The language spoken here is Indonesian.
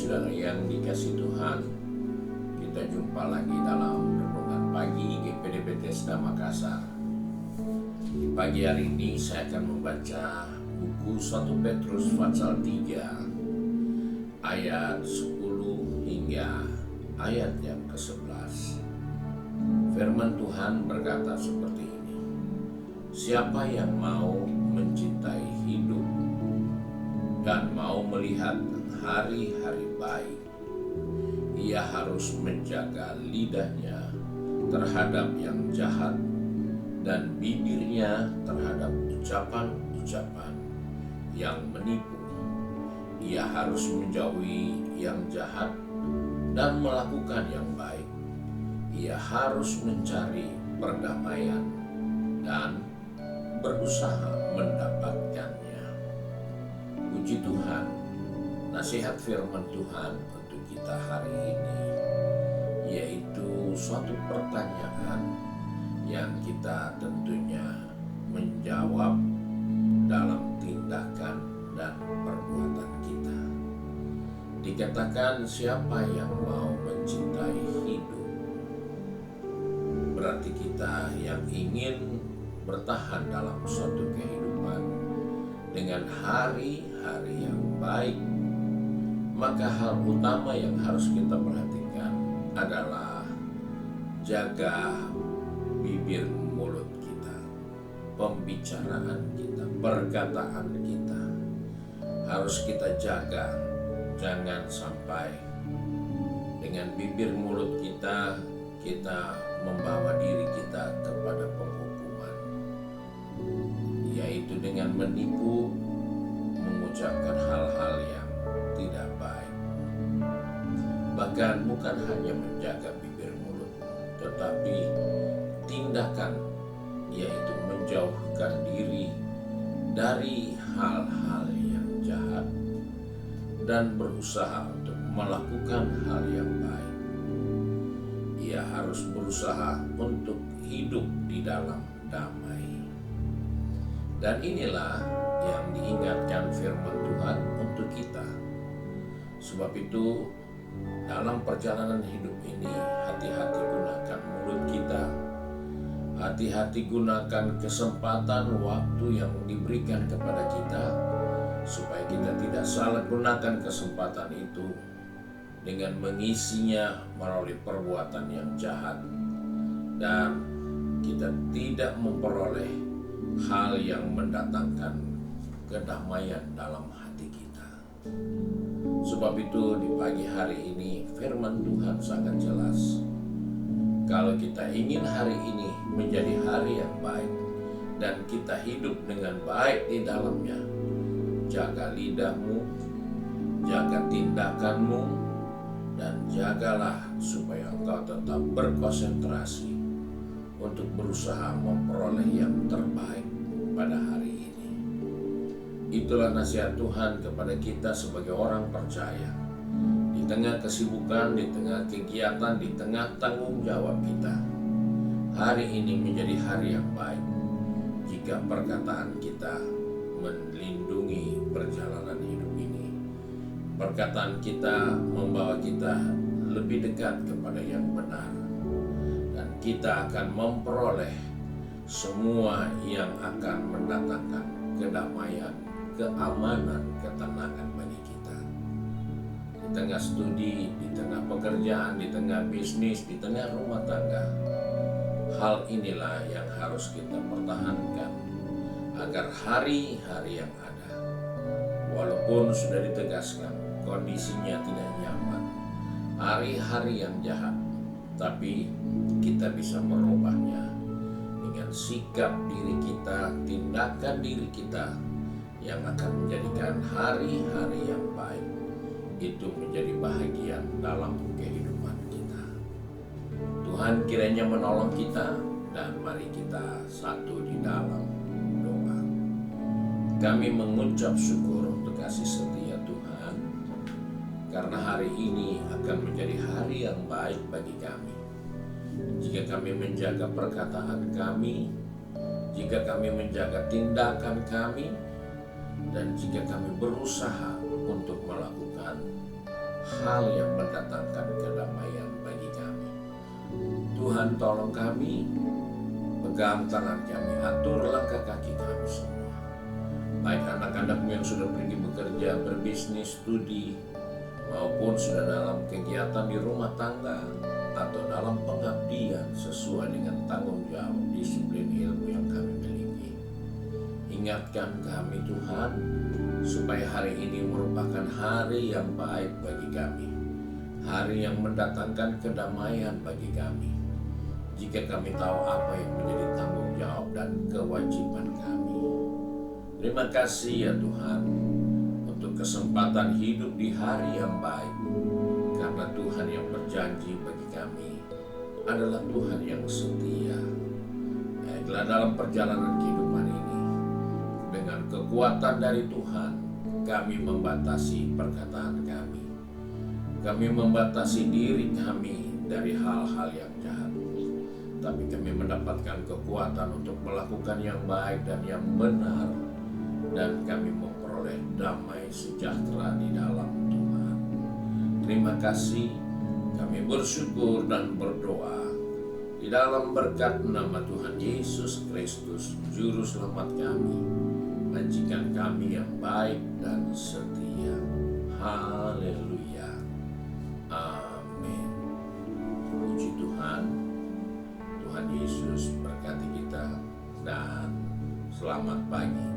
saudara yang dikasihi Tuhan, kita jumpa lagi dalam renungan pagi GPD Bethesda Makassar. Di pagi hari ini saya akan membaca buku 1 Petrus pasal 3 ayat 10 hingga ayat yang ke-11. Firman Tuhan berkata seperti ini: siapa yang mau mencintai hidup dan mau melihat hari-hari baik, ia harus menjaga lidahnya terhadap yang jahat dan bibirnya terhadap ucapan-ucapan yang menipu. Ia harus menjauhi yang jahat dan melakukan yang baik. Ia harus mencari perdamaian dan berusaha mendapatkannya. Puji Tuhan, nasihat firman Tuhan untuk kita hari ini yaitu suatu pertanyaan yang kita tentunya menjawab dalam tindakan dan perbuatan kita. Dikatakan siapa yang mau mencintai hidup, berarti kita yang ingin bertahan dalam suatu kehidupan dengan hari-hari yang baik, maka hal utama yang harus kita perhatikan adalah jaga bibir mulut kita, pembicaraan kita, perkataan kita harus kita jaga. Jangan sampai dengan bibir mulut kita membawa diri kita kepada penghukuman, yaitu dengan menipu, mengucapkan hal-hal yang tidak baik. Bahkan bukan hanya menjaga bibir mulut, tetapi tindakan, yaitu menjauhkan diri dari hal-hal yang jahat dan berusaha untuk melakukan hal yang baik. Ia harus berusaha untuk hidup di dalam damai. Dan inilah yang diingatkan firman Tuhan untuk kita. Sebab itu dalam perjalanan hidup ini, hati-hati gunakan mulut kita. Hati-hati gunakan kesempatan waktu yang diberikan kepada kita, supaya kita tidak salah gunakan kesempatan itu dengan mengisinya melalui perbuatan yang jahat, dan kita tidak memperoleh hal yang mendatangkan kedamaian dalam hati kita. Sebab itu di pagi hari ini firman Tuhan sangat jelas. Kalau kita ingin hari ini menjadi hari yang baik dan kita hidup dengan baik di dalamnya, jaga lidahmu, jaga tindakanmu, dan jagalah supaya engkau tetap berkonsentrasi untuk berusaha memperoleh yang terbaik pada hari ini. Itulah nasihat Tuhan kepada kita sebagai orang percaya. Di tengah kesibukan, di tengah kegiatan, di tengah tanggung jawab kita, hari ini menjadi hari yang baik jika perkataan kita melindungi perjalanan hidup ini. Perkataan kita membawa kita lebih dekat kepada yang benar, dan kita akan memperoleh semua yang akan mendatangkan kedamaian, keamanan, ketenangan bagi kita. Di tengah studi, di tengah pekerjaan, di tengah bisnis, di tengah rumah tangga, hal inilah yang harus kita pertahankan agar hari-hari yang ada, walaupun sudah ditegaskan kondisinya tidak nyaman, hari-hari yang jahat, tapi kita bisa merubahnya dengan sikap diri kita, tindakan diri kita yang akan menjadikan hari-hari yang baik itu menjadi bahagian dalam kehidupan kita. Tuhan kiranya menolong kita, dan mari kita satu di dalam doa. Kami mengucap syukur untuk kasih setia Tuhan, karena hari ini akan menjadi hari yang baik bagi kami. Jika kami menjaga perkataan kami, jika kami menjaga tindakan kami, dan jika kami berusaha untuk melakukan hal yang mendatangkan kedamaian bagi kami. Tuhan, tolong kami, pegang tangan kami, atur langkah kaki kami semua. Baik anak-anakmu yang sudah pergi bekerja, berbisnis, studi, maupun sudah dalam kegiatan di rumah tangga atau dalam pengabdian sesuai dengan tanggung jawab disiplin ilmu yang kami miliki. Ingatkan kami Tuhan, supaya hari ini merupakan hari yang baik bagi kami, hari yang mendatangkan kedamaian bagi kami. Jika kami tahu apa yang menjadi tanggung jawab dan kewajiban kami. Terima kasih ya Tuhan, untuk kesempatan hidup di hari yang baik. Karena Tuhan yang berjanji bagi kami adalah Tuhan yang setia. Baiklah, dalam perjalanan kehidupan ini, dengan kekuatan dari Tuhan, kami membatasi perkataan kami. Kami membatasi diri kami dari hal-hal yang jahat. Tapi kami mendapatkan kekuatan untuk melakukan yang baik dan yang benar. Dan kami memperoleh damai sejahtera di dalam Tuhan. Terima kasih, kami bersyukur dan berdoa di dalam berkat nama Tuhan Yesus Kristus, Juru Selamat kami, majikan kami yang baik dan setia. Haleluya. Amin. Puji Tuhan. Tuhan Yesus berkati kita dan selamat pagi.